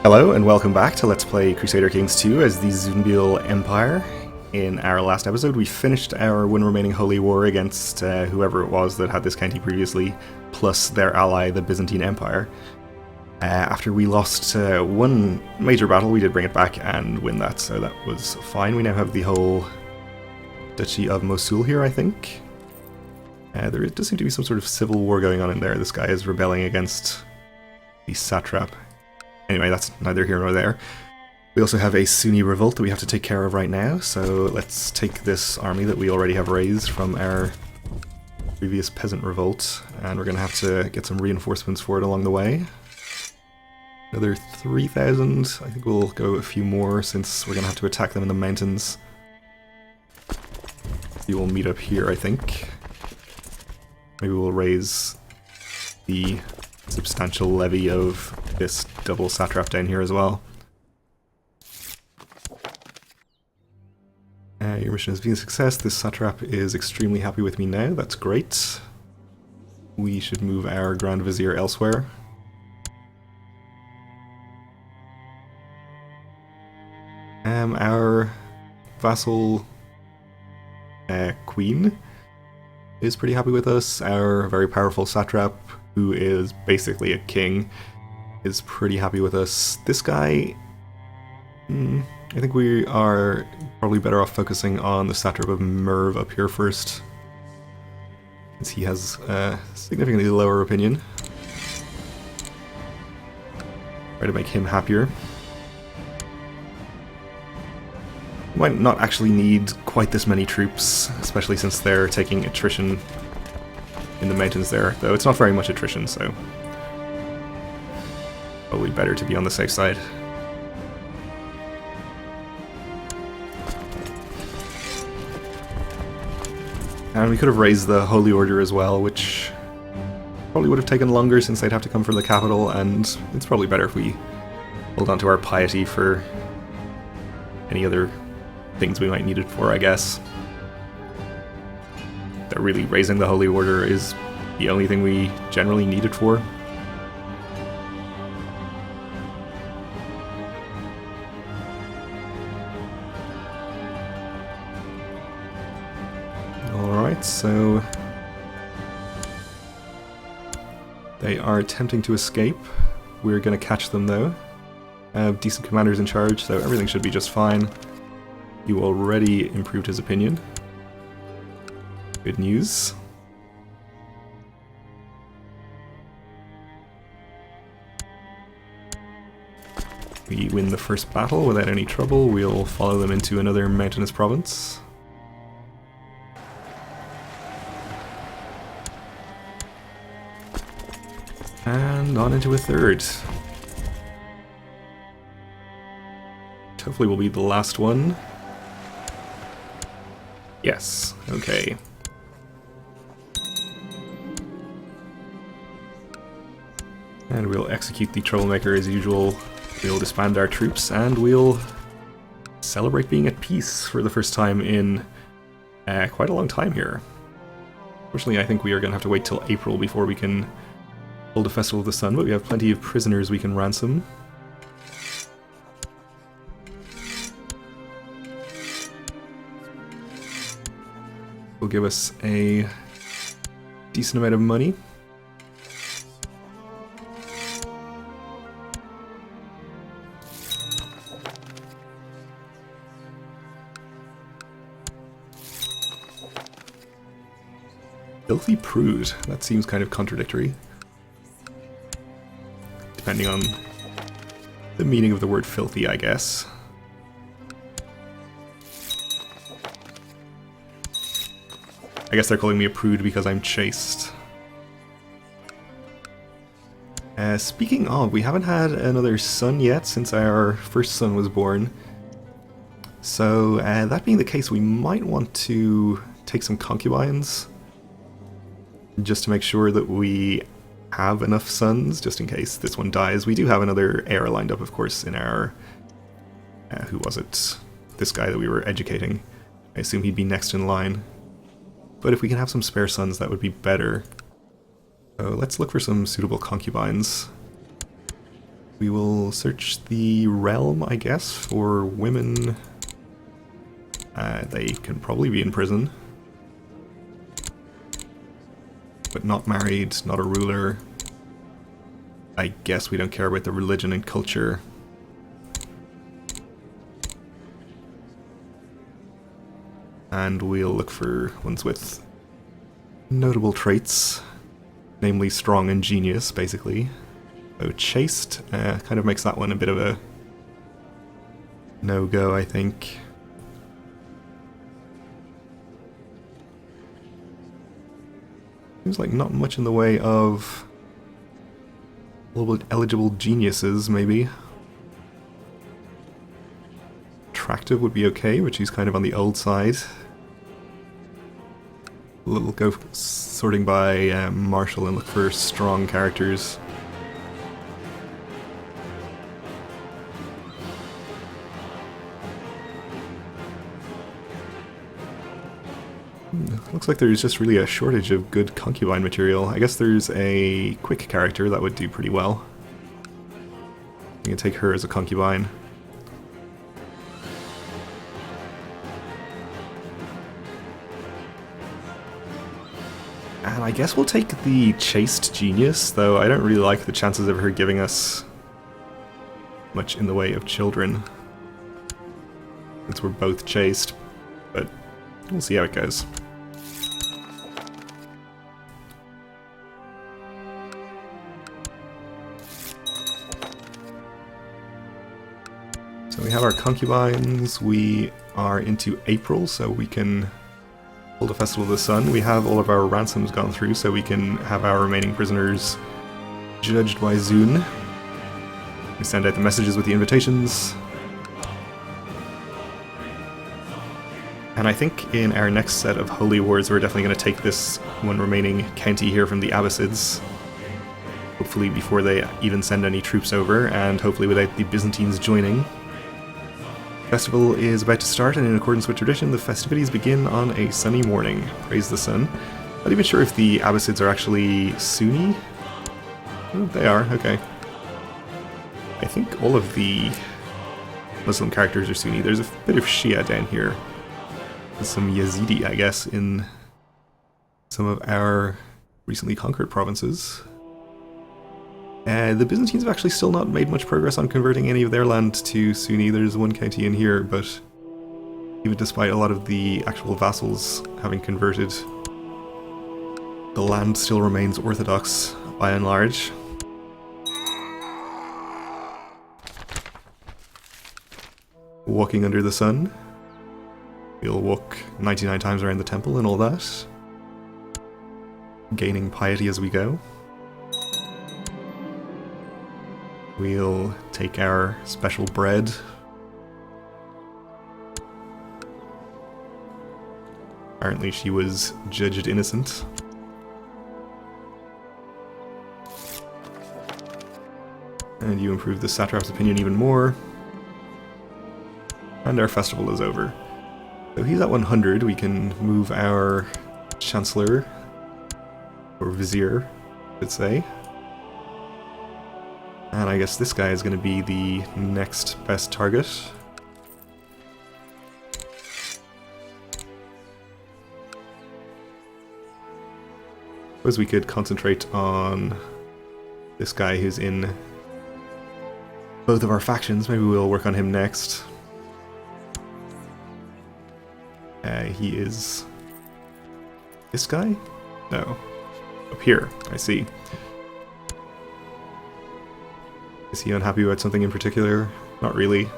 Hello and welcome back to Let's Play Crusader Kings 2 as the Zunbil Empire. In our last episode we finished our one remaining holy war against whoever it was that had this county previously, plus their ally the Byzantine Empire. After we lost one major battle we did bring it back and win that, so that was fine. We now have the whole Duchy of Mosul here, I think. There does seem to be some sort of civil war going on in there. This guy is rebelling against the satrap. Anyway, that's neither here nor there. We also have a Sunni revolt that we have to take care of right now, so let's take this army that we already have raised from our previous peasant revolt, and we're going to have to get some reinforcements for it along the way. Another 3,000. I think we'll go a few more since we're going to have to attack them in the mountains. We will meet up here, I think. Maybe we'll raise the substantial levy of this double satrap down here as well. Your mission has been a success. This satrap is extremely happy with me now. That's great. We should move our Grand Vizier elsewhere. Our vassal queen is pretty happy with us. Our very powerful satrap, who is basically a king, is pretty happy with us. This guy, I think we are probably better off focusing on the satrap of Merv up here first, since he has a significantly lower opinion. Try to make him happier. Might not actually need quite this many troops, especially since they're taking attrition in the mountains there, though it's not very much attrition, so probably better to be on the safe side. And we could have raised the Holy Order as well, which probably would have taken longer since they'd have to come from the capital, and it's probably better if we hold on to our piety for any other things we might need it for, I guess. That really raising the Holy Order is the only thing we generally need it for. Alright, so they are attempting to escape. We're going to catch them though. Decent commanders in charge, so everything should be just fine. You already improved his opinion. Good news. We win the first battle without any trouble. We'll follow them into another mountainous province. And on into a third. Hopefully will be the last one. Yes, okay. And we'll execute the troublemaker as usual. We'll disband our troops and we'll celebrate being at peace for the first time in quite a long time here. Fortunately, I think we are going to have to wait till April before we can hold a Festival of the Sun, but we have plenty of prisoners we can ransom. Will give us a decent amount of money. Filthy prude. That seems kind of contradictory, depending on the meaning of the word filthy, I guess. I guess they're calling me a prude because I'm chaste. Speaking of, we haven't had another son yet since our first son was born. So, that being the case, we might want to take some concubines, just to make sure that we have enough sons, just in case this one dies. We do have another heir lined up, of course, in our... who was it? This guy that we were educating. I assume he'd be next in line. But if we can have some spare sons, that would be better. So let's look for some suitable concubines. We will search the realm, I guess, for women. They can probably be in prison. But not married, not a ruler. I guess we don't care about the religion and culture. And we'll look for ones with notable traits, namely strong and genius, basically. So chaste kind of makes that one a bit of a no-go, I think. Seems like not much in the way of eligible geniuses, maybe. Attractive would be okay, but she's kind of on the old side. We'll go sorting by Marshall and look for strong characters. Looks like there's just really a shortage of good concubine material. I guess there's a quick character that would do pretty well. We can take her as a concubine. And I guess we'll take the chaste genius, though I don't really like the chances of her giving us much in the way of children, since we're both chaste, but we'll see how it goes. So we have our concubines, we are into April, so we can hold a Festival of the Sun. We have all of our ransoms gone through, so we can have our remaining prisoners judged by Zun. We send out the messages with the invitations. And I think in our next set of Holy Wars we're definitely going to take this one remaining county here from the Abbasids. Hopefully before they even send any troops over, and hopefully without the Byzantines joining. The festival is about to start, and in accordance with tradition, the festivities begin on a sunny morning. Praise the sun. Not even sure if the Abbasids are actually Sunni. Oh, they are, okay. I think all of the Muslim characters are Sunni. There's a bit of Shia down here. There's some Yazidi, I guess, in some of our recently conquered provinces. The Byzantines have actually still not made much progress on converting any of their land to Sunni. There's one county in here, but even despite a lot of the actual vassals having converted, the land still remains Orthodox by and large. Walking under the sun. We'll walk 99 times around the temple and all that. Gaining piety as we go. We'll take our special bread. Apparently she was judged innocent. And you improve the satrap's opinion even more. And our festival is over. So he's at 100, we can move our Chancellor, or Vizier, I should say. And I guess this guy is going to be the next best target. Suppose we could concentrate on this guy who's in both of our factions. Maybe we'll work on him next. He is this guy? No. Up here, I see. Is he unhappy about something in particular? Not really.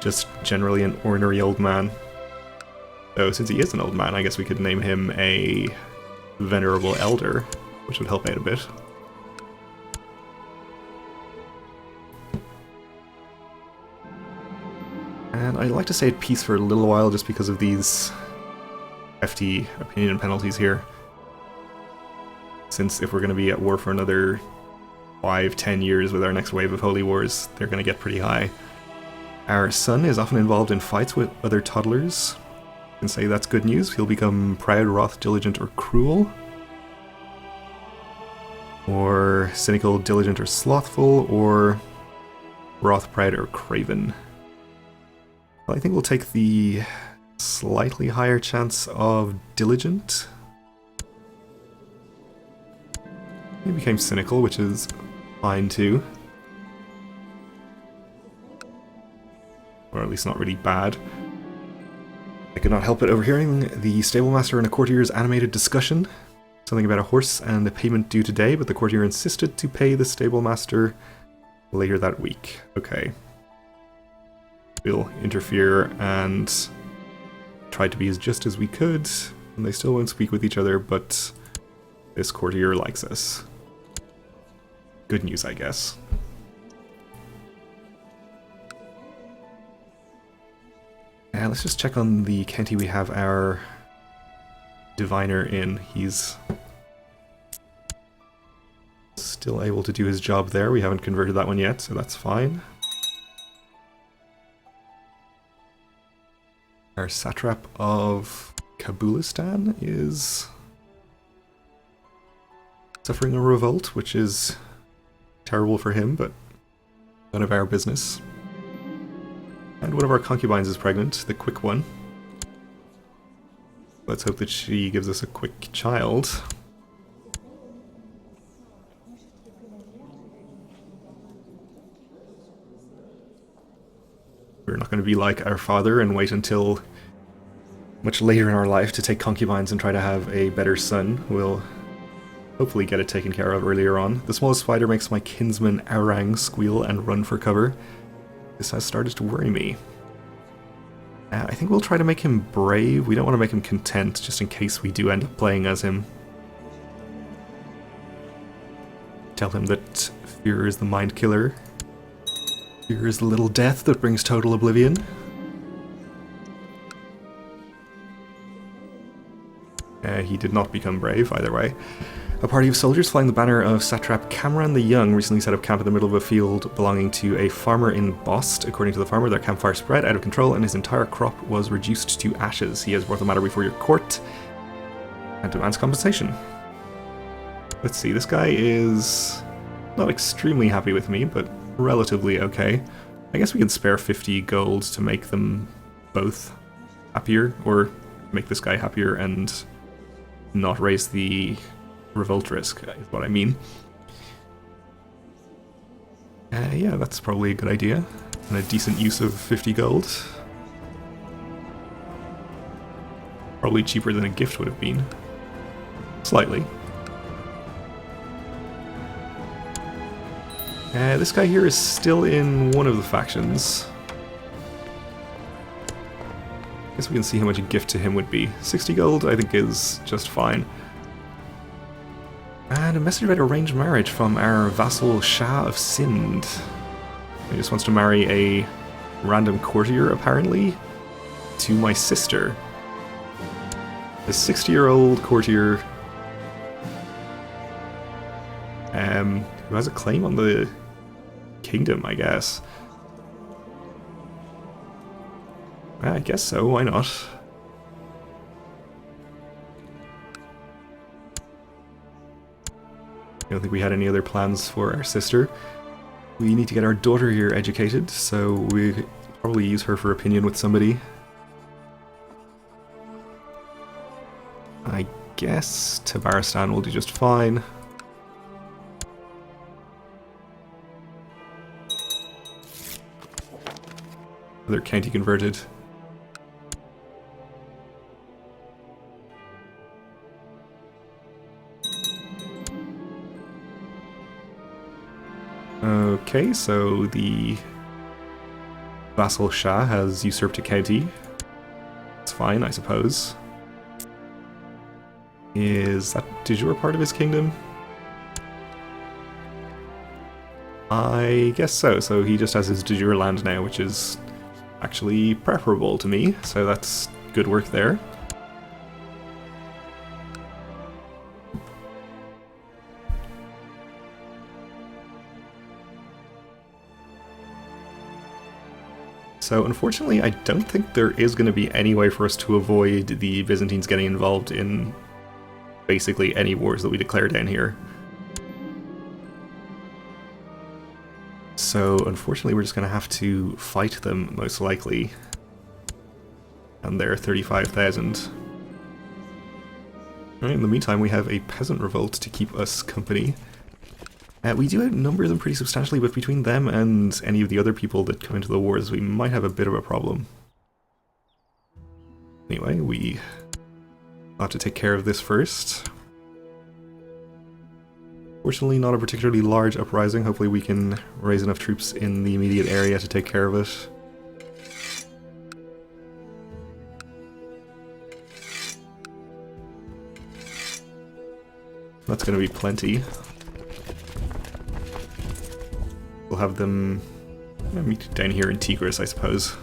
Just generally an ornery old man. So since he is an old man, I guess we could name him a Venerable Elder, which would help out a bit. And I'd like to stay at peace for a little while just because of these hefty opinion penalties here. Since if we're going to be at war for another 5-10 years with our next wave of holy wars, they're going to get pretty high. Our son is often involved in fights with other toddlers. You can say that's good news. He'll become proud, wroth, diligent, or cruel. or cynical, diligent, or slothful, or wrath, proud, or craven. Well, I think we'll take the slightly higher chance of diligent. He became cynical, which is fine too. Or at least not really bad. I could not help but overhearing the stablemaster and a courtier's animated discussion. Something about a horse and a payment due today, but the courtier insisted to pay the stablemaster later that week. Okay. We'll interfere and try to be as just as we could, and they still won't speak with each other, but this courtier likes us. Good news, I guess. Let's just check on the county we have our diviner in. He's still able to do his job there. We haven't converted that one yet, so that's fine. Our satrap of Kabulistan is suffering a revolt, which is terrible for him, but none of our business. And one of our concubines is pregnant, the quick one. Let's hope that she gives us a quick child. We're not going to be like our father and wait until much later in our life to take concubines and try to have a better son. We'll hopefully get it taken care of earlier on. The smallest spider makes my kinsman Aurang squeal and run for cover. This has started to worry me. I think we'll try to make him brave. We don't want to make him content, just in case we do end up playing as him. Tell him that fear is the mind killer. Fear is the little death that brings total oblivion. He did not become brave, either way. A party of soldiers flying the banner of Satrap Cameron the Young recently set up camp in the middle of a field belonging to a farmer in Bost. According to the farmer, their campfire spread out of control and his entire crop was reduced to ashes. He has brought the matter before your court and demands compensation. Let's see, this guy is not extremely happy with me, but relatively okay. I guess we can spare 50 gold to make them both happier, or make this guy happier and not raise the revolt risk, is what I mean. Yeah, that's probably a good idea, and a decent use of 50 gold. Probably cheaper than a gift would have been. Slightly. This guy here is still in one of the factions. I guess we can see how much a gift to him would be. 60 gold, I think, is just fine. And a message about arranged marriage from our vassal Shah of Sind. He just wants to marry a random courtier, apparently, to my sister. A 60-year-old courtier who has a claim on the kingdom, I guess. I guess so, why not? I don't think we had any other plans for our sister. We need to get our daughter here educated, so we probably use her for opinion with somebody. I guess Tabaristan will do just fine. Other county converted. Okay, so the vassal Shah has usurped a county. It's fine, I suppose. Is that de jure part of his kingdom? I guess so. So he just has his de jure land now, which is actually preferable to me, so that's good work there. So unfortunately, I don't think there is going to be any way for us to avoid the Byzantines getting involved in basically any wars that we declare down here. So unfortunately we're just going to have to fight them, most likely. And they're 35,000. Right, in the meantime we have a peasant revolt to keep us company. We do outnumber them pretty substantially, but between them and any of the other people that come into the wars, we might have a bit of a problem. Anyway, we ought to take care of this first. Fortunately, not a particularly large uprising. Hopefully we can raise enough troops in the immediate area to take care of it. That's going to be plenty. We'll have them meet down here in Tigris, I suppose.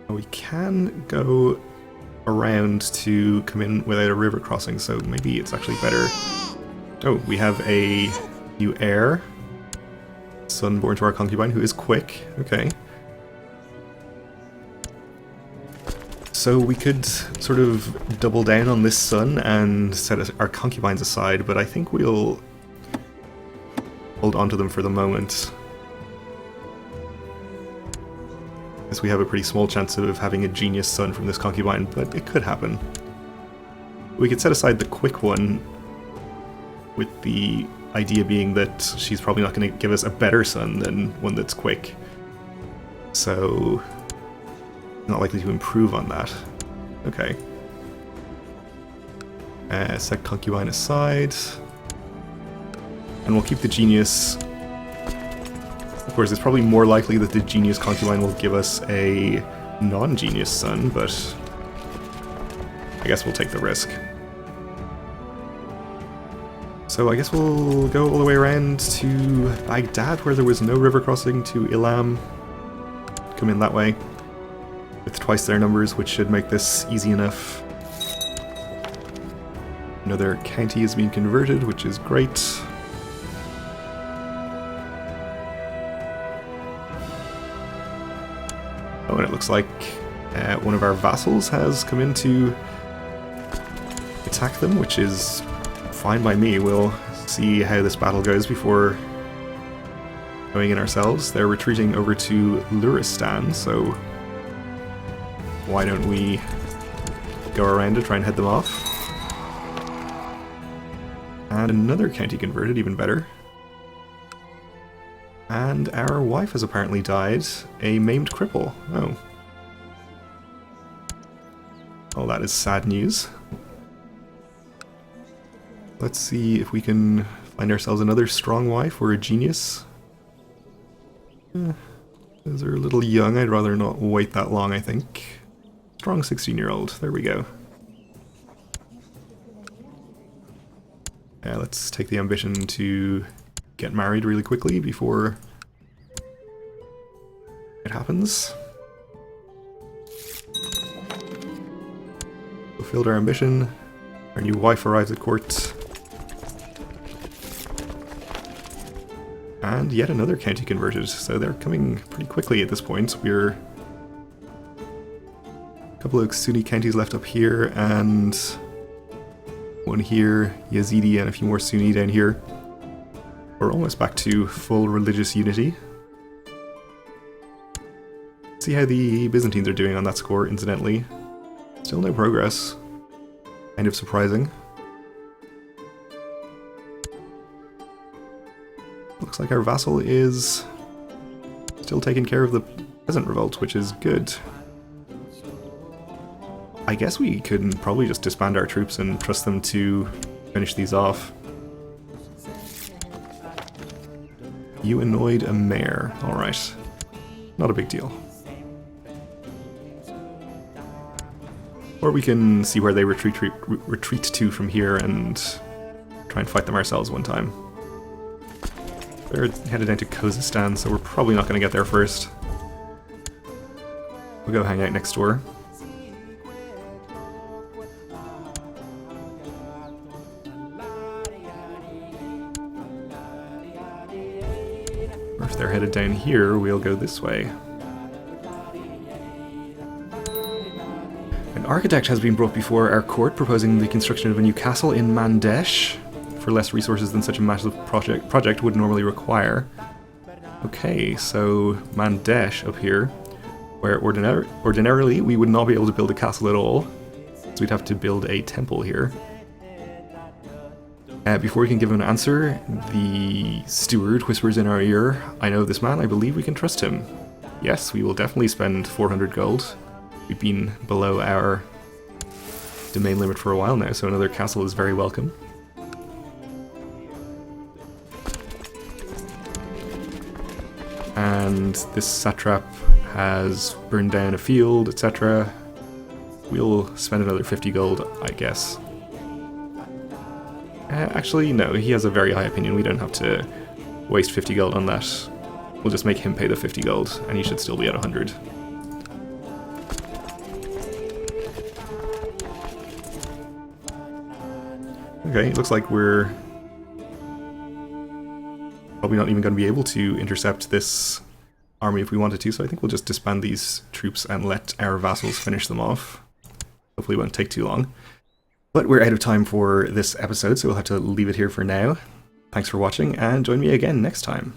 We can go around to come in without a river crossing, so maybe it's actually better. Oh, we have a new heir. Son born to our concubine, who is quick. Okay. So we could sort of double down on this son and set our concubines aside, but I think we'll hold on to them for the moment. Because we have a pretty small chance of having a genius son from this concubine, but it could happen. We could set aside the quick one, with the idea being that she's probably not going to give us a better son than one that's quick. So, not likely to improve on that. Okay. Set concubine aside. And we'll keep the genius. Of course, it's probably more likely that the genius concubine will give us a non-genius son, but I guess we'll take the risk. So I guess we'll go all the way around to Baghdad, where there was no river crossing, to Ilam. Come in that way, with twice their numbers, which should make this easy enough. Another county is being converted, which is great. Oh, and it looks like one of our vassals has come in to attack them, which is fine by me. We'll see how this battle goes before going in ourselves. They're retreating over to Luristan, so why don't we go around to try and head them off. And another county converted, even better. And our wife has apparently died, a maimed cripple. Oh. Oh, that is sad news. Let's see if we can find ourselves another strong wife or a genius. Those are a little young, I'd rather not wait that long, I think. Strong 16-year-old, there we go. Let's take the ambition to get married really quickly before it happens. Fulfilled our ambition. Our new wife arrives at court. And yet another county converted, so they're coming pretty quickly at this point. We're a couple of Sunni counties left up here, and one here, Yazidi, and a few more Sunni down here. We're almost back to full religious unity. See how the Byzantines are doing on that score, incidentally. Still no progress. Kind of surprising. Looks like our vassal is still taking care of the peasant revolt, which is good. I guess we could probably just disband our troops and trust them to finish these off. You annoyed a mayor. Alright. Not a big deal. Or we can see where they retreat to from here and try and fight them ourselves one time. They're headed down to Khuzestan, so we're probably not going to get there first. We'll go hang out next door. Our if they're headed down here, we'll go this way. An architect has been brought before our court proposing the construction of a new castle in Mandesh for less resources than such a massive project would normally require. Okay, so Mandesh up here, where ordinarily we would not be able to build a castle at all, so we'd have to build a temple here. Before we can give him an answer, the steward whispers in our ear, "I know this man, I believe we can trust him." Yes, we will definitely spend 400 gold. We've been below our domain limit for a while now, so another castle is very welcome. And this satrap has burned down a field, etc. We'll spend another 50 gold, I guess. Actually, no, he has a very high opinion. We don't have to waste 50 gold on that. We'll just make him pay the 50 gold, and he should still be at 100. Okay, it looks like we're probably not even going to be able to intercept this army if we wanted to, so I think we'll just disband these troops and let our vassals finish them off. Hopefully it won't take too long. But we're out of time for this episode, so we'll have to leave it here for now. Thanks for watching, and join me again next time.